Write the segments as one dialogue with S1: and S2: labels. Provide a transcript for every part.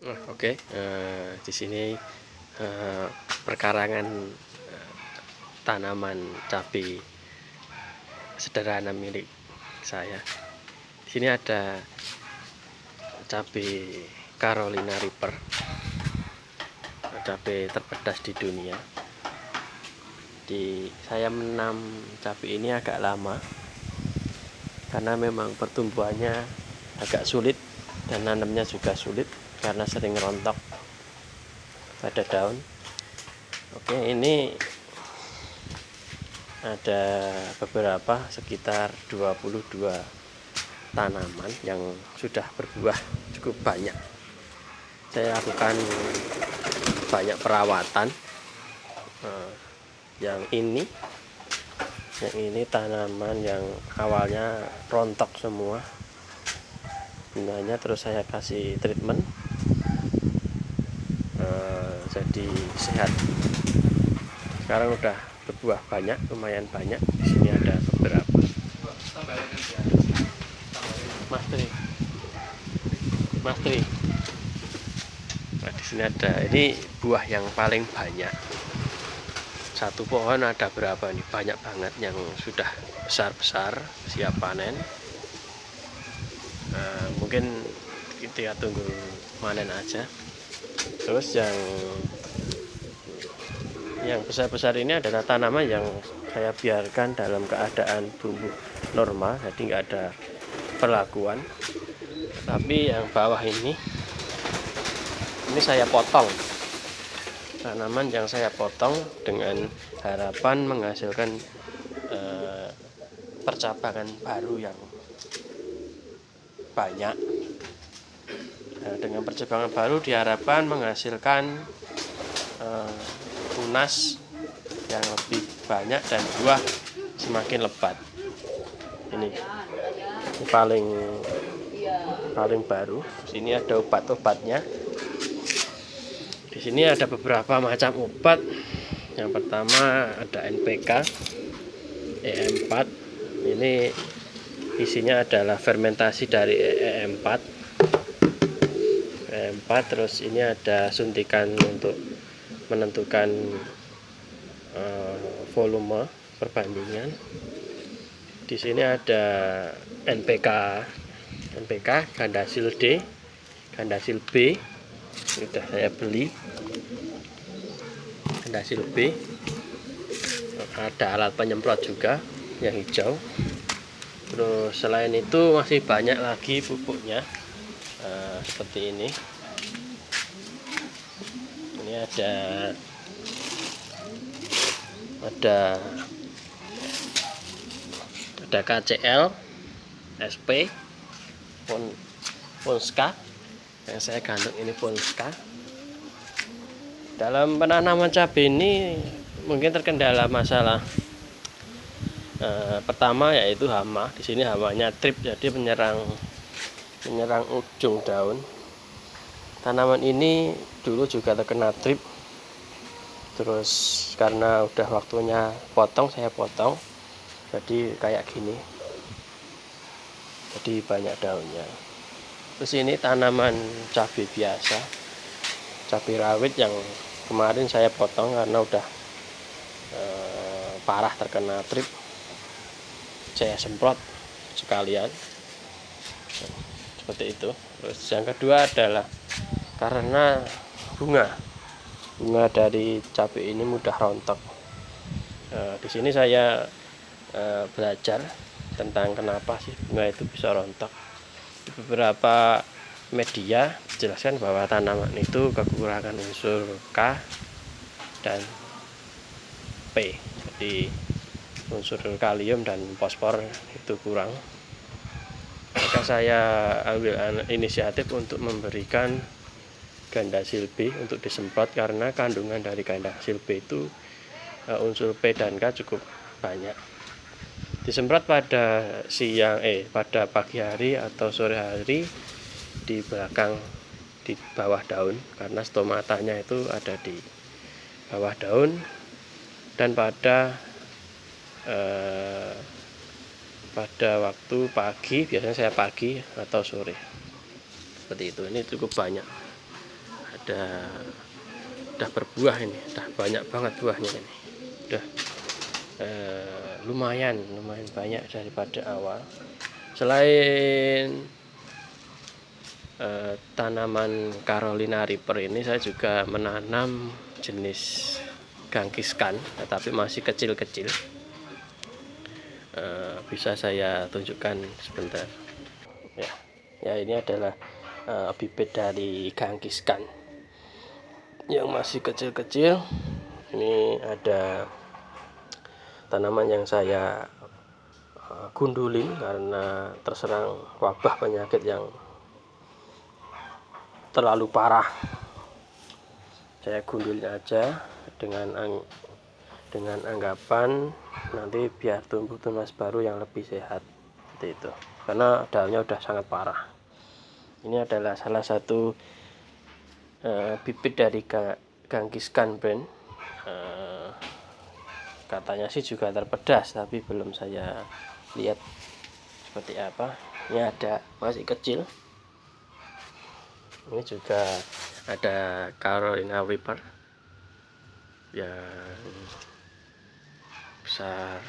S1: Oke, di sini perkarangan tanaman cabai sederhana milik saya. Di sini ada cabai Carolina Reaper, cabai terpedas di dunia. Saya menanam cabai ini agak lama karena memang pertumbuhannya agak sulit dan nanamnya juga sulit karena sering rontok pada daun. Oke, ini ada beberapa sekitar 22 tanaman yang sudah berbuah cukup banyak. Saya lakukan banyak perawatan. Yang ini tanaman yang awalnya rontok semua bunganya, terus saya kasih treatment, jadi sehat. Sekarang udah berbuah banyak, lumayan banyak. Di sini ada beberapa. Mas Tri. Nah, di sini ada. Ini buah yang paling banyak. Satu pohon ada berapa nih? Banyak banget yang sudah besar-besar, siap panen. Mungkin kita tunggu panen aja. Terus yang besar-besar ini adalah tanaman yang saya biarkan dalam keadaan tumbuh normal, jadi nggak ada perlakuan. Tapi yang bawah ini saya potong. Tanaman yang saya potong dengan harapan menghasilkan percabangan baru yang banyak. Dengan percabangan baru diharapkan menghasilkan tunas yang lebih banyak dan buah semakin lebat. Ini paling baru. Di sini ada obat-obatnya. Di sini ada beberapa macam obat. Yang pertama ada NPK EM4. Ini isinya adalah fermentasi dari EM4. Terus ini ada suntikan untuk menentukan volume perbandingan. Di sini ada NPK Gandasil D, Gandasil B. Sudah saya beli Gandasil B. Ada alat penyemprot juga yang hijau. Terus selain itu masih banyak lagi pupuknya, seperti ini. Ini ada KCL, SP, Ponska. Yang saya gandung ini Ponska. Dalam penanaman cabai ini mungkin terkendala masalah pertama yaitu hama. Di sini hamanya trip, jadi menyerang ujung daun. Tanaman ini dulu juga terkena trip. Terus karena udah waktunya potong, saya potong. Jadi kayak gini. Jadi banyak daunnya. Terus ini tanaman cabai biasa, cabai rawit yang kemarin saya potong karena udah parah terkena trip. Saya semprot sekalian, seperti itu. Terus yang kedua adalah karena bunga dari cabai ini mudah rontok. Di sini saya belajar tentang kenapa sih bunga itu bisa rontok. Di beberapa media dijelaskan bahwa tanaman itu kekurangan unsur K dan P, jadi unsur kalium dan fosfor itu kurang. Maka saya ambil inisiatif untuk memberikan Gandasil B untuk disemprot karena kandungan dari Gandasil B itu unsur P dan K cukup banyak. Disemprot pada pagi hari atau sore hari di bawah daun, karena stomatanya itu ada di bawah daun, dan pada waktu pagi, biasanya saya pagi atau sore, seperti itu. Ini cukup banyak. udah berbuah ini, udah banyak banget buahnya ini, udah lumayan banyak daripada awal. Selain tanaman Carolina Reaper ini, saya juga menanam jenis gangkiskan, tetapi masih kecil-kecil. Bisa saya tunjukkan sebentar ya, ini adalah bibit dari gangkiskan yang masih kecil-kecil. Ini ada tanaman yang saya gundulin karena terserang wabah penyakit yang terlalu parah. Saya gundulin aja dengan anggapan nanti biar tumbuh tunas baru yang lebih sehat, seperti itu, karena daunnya udah sangat parah. Ini adalah salah satu bibit dari gangkiskan brand. Katanya sih juga terpedas, tapi belum saya lihat seperti apa. Ini ada masih kecil. Ini juga ada Carolina Reaper yang besar.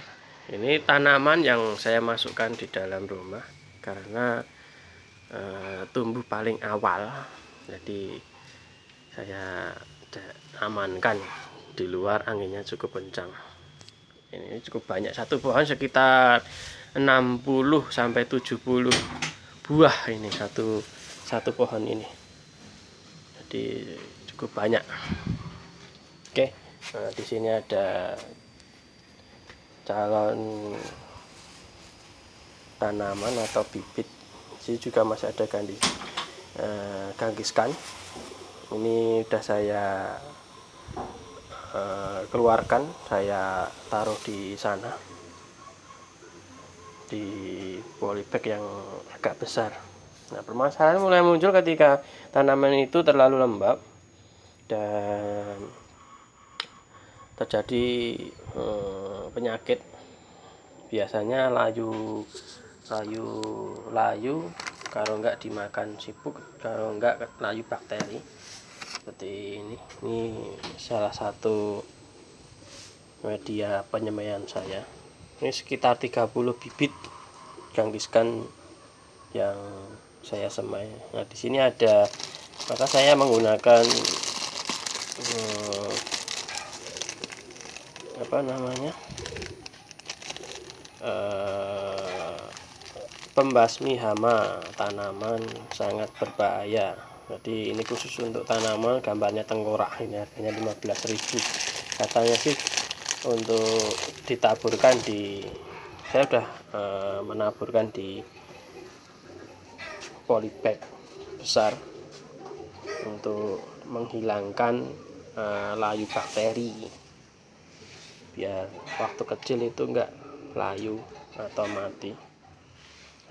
S1: Ini tanaman yang saya masukkan di dalam rumah karena tumbuh paling awal, jadi saya amankan di luar, anginnya cukup kencang. Ini cukup banyak, satu pohon sekitar 60 sampai 70 buah ini, satu pohon ini, jadi cukup banyak. Oke, nah, di sini ada calon tanaman atau bibit. Sini juga masih ada gangkiskan. Ini udah saya keluarkan, saya taruh di sana di polybag yang agak besar. Nah, permasalahan mulai muncul ketika tanaman itu terlalu lembab dan terjadi penyakit. Biasanya layu, kalau enggak dimakan siput, kalau enggak layu bakteri seperti ini. Ini salah satu media penyemaian saya. Ini sekitar 30 bibit gangkiskan yang saya semai. Nah, di sini ada, maka saya menggunakan pembasmi hama tanaman sangat berbahaya. Jadi ini khusus untuk tanaman, gambarnya tengkorak, ini harganya 15.000. Katanya sih untuk ditaburkan saya udah menaburkan di polybag besar untuk menghilangkan layu bakteri, biar waktu kecil itu enggak layu atau mati.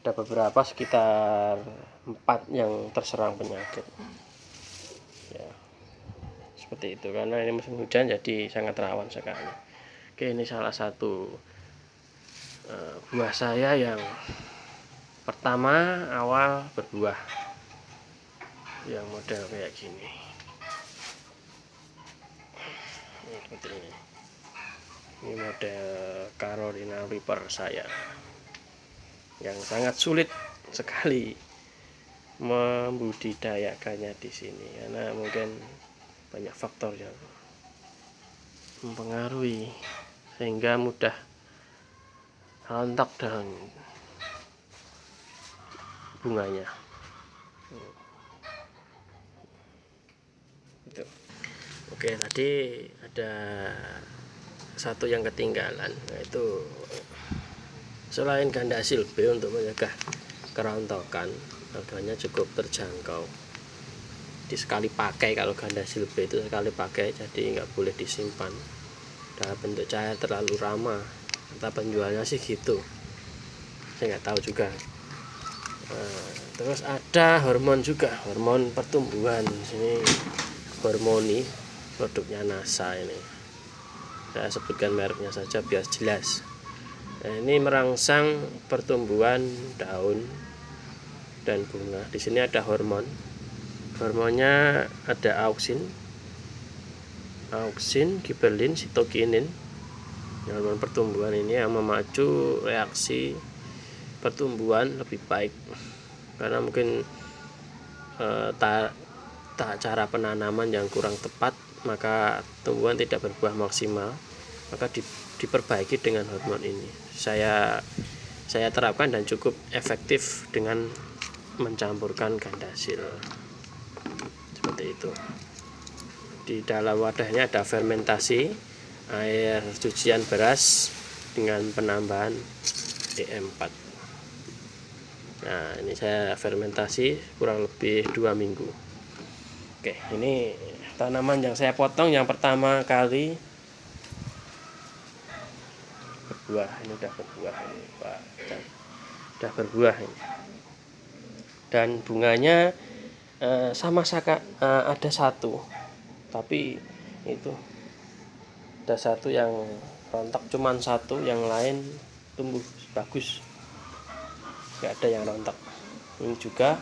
S1: Ada beberapa sekitar 4 yang terserang penyakit ya, seperti itu, karena ini musim hujan jadi sangat rawan sekali. Oke, ini salah satu buah saya yang pertama awal berbuah, yang model kayak gini. Ini seperti ini. Ini model Carolina Reaper saya yang sangat sulit sekali membudidayakannya di sini karena mungkin banyak faktor yang mempengaruhi sehingga mudah rontok daun bunganya. Itu. Oke, tadi ada satu yang ketinggalan, yaitu selain ganda silbe untuk mencegah kerontokan, harganya cukup terjangkau. Di sekali pakai, kalau ganda silbe itu sekali pakai, jadi nggak boleh disimpan dalam bentuk cair terlalu ramah. Kata penjualnya sih gitu, saya nggak tahu juga. Terus ada hormon juga, hormon pertumbuhan. Sini Hormoni, produknya NASA ini. Saya sebutkan mereknya saja biar jelas. Nah, ini merangsang pertumbuhan daun dan bunga. Di sini ada hormon Hormonnya ada auksin, gibberellin, sitokinin. Hormon pertumbuhan ini yang memacu reaksi pertumbuhan lebih baik, karena mungkin cara penanaman yang kurang tepat, maka tumbuhan tidak berbuah maksimal, maka diperbaiki dengan hormon ini. Saya terapkan dan cukup efektif dengan mencampurkan gandasil seperti itu. Di dalam wadahnya ada fermentasi air cucian beras dengan penambahan DM4. Nah, ini saya fermentasi kurang lebih 2 minggu. Oke, ini tanaman yang saya potong yang pertama kali berbuah. Ini udah berbuah ini, Pak. Udah berbuah ini. Dan bunganya ada satu, tapi itu ada satu yang rontok, cuman satu, yang lain tumbuh bagus, nggak ada yang rontok. Ini juga,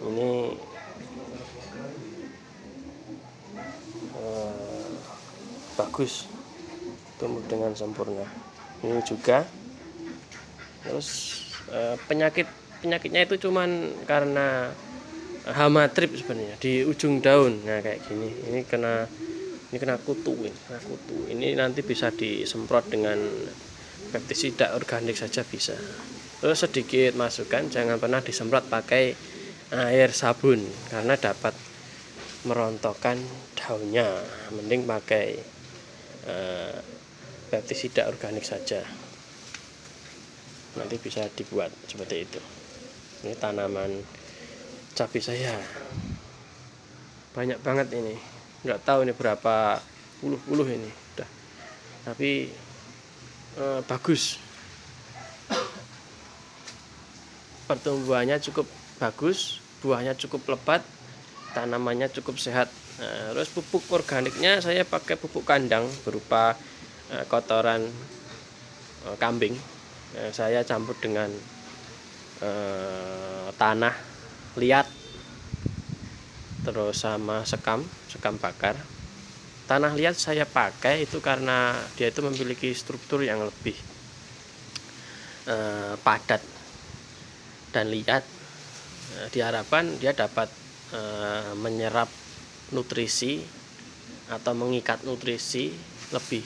S1: ini bagus, tumbuh dengan sempurna. Ini juga. Terus penyakitnya itu cuman karena hama trip sebenarnya di ujung daun. Nah, kayak gini, ini kena kutu. Ini nanti bisa disemprot dengan pestisida organik saja bisa. Terus sedikit masukan, jangan pernah disemprot pakai air sabun karena dapat merontokkan daunnya. Mending pakai pestisida organik saja, nanti bisa dibuat seperti itu. Ini tanaman cabai saya banyak banget ini, nggak tahu ini berapa puluh ini udah, tapi bagus, pertumbuhannya cukup bagus, buahnya cukup lebat, tanamannya cukup sehat. Terus pupuk organiknya saya pakai pupuk kandang berupa kotoran kambing. Saya campur dengan tanah liat, terus sama sekam bakar. Tanah liat saya pakai itu karena dia itu memiliki struktur yang lebih padat dan liat. Diharapkan dia dapat menyerap nutrisi atau mengikat nutrisi lebih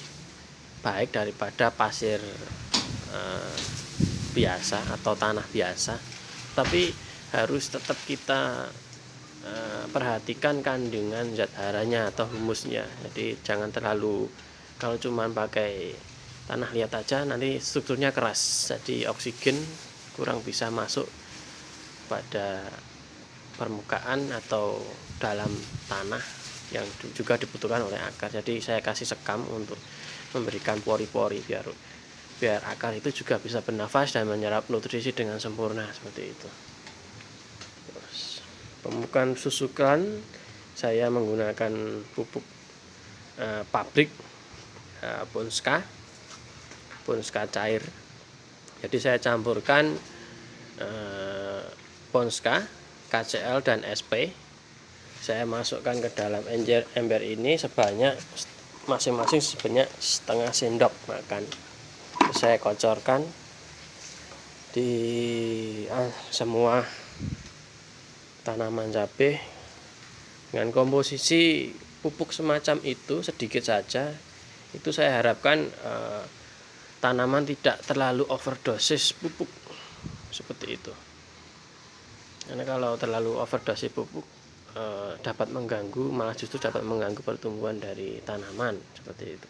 S1: baik daripada pasir biasa atau tanah biasa. Tapi harus tetap kita perhatikan kandungan zat haranya atau humusnya. Jadi jangan terlalu, kalau cuma pakai tanah liat aja nanti strukturnya keras, jadi oksigen kurang bisa masuk pada permukaan atau dalam tanah yang juga dibutuhkan oleh akar. Jadi saya kasih sekam untuk memberikan pori-pori biar akar itu juga bisa bernafas dan menyerap nutrisi dengan sempurna seperti itu. Pemupukan susukan saya menggunakan pupuk pabrik Ponska cair. Jadi saya campurkan Ponska, KCL dan SP. Saya masukkan ke dalam ember ini sebanyak masing-masing sebanyak setengah sendok makan. Terus saya kocorkan di semua tanaman cabai dengan komposisi pupuk semacam itu sedikit saja. Itu saya harapkan tanaman tidak terlalu overdosis pupuk seperti itu, karena kalau terlalu overdosis pupuk dapat mengganggu, malah justru dapat mengganggu pertumbuhan dari tanaman seperti itu.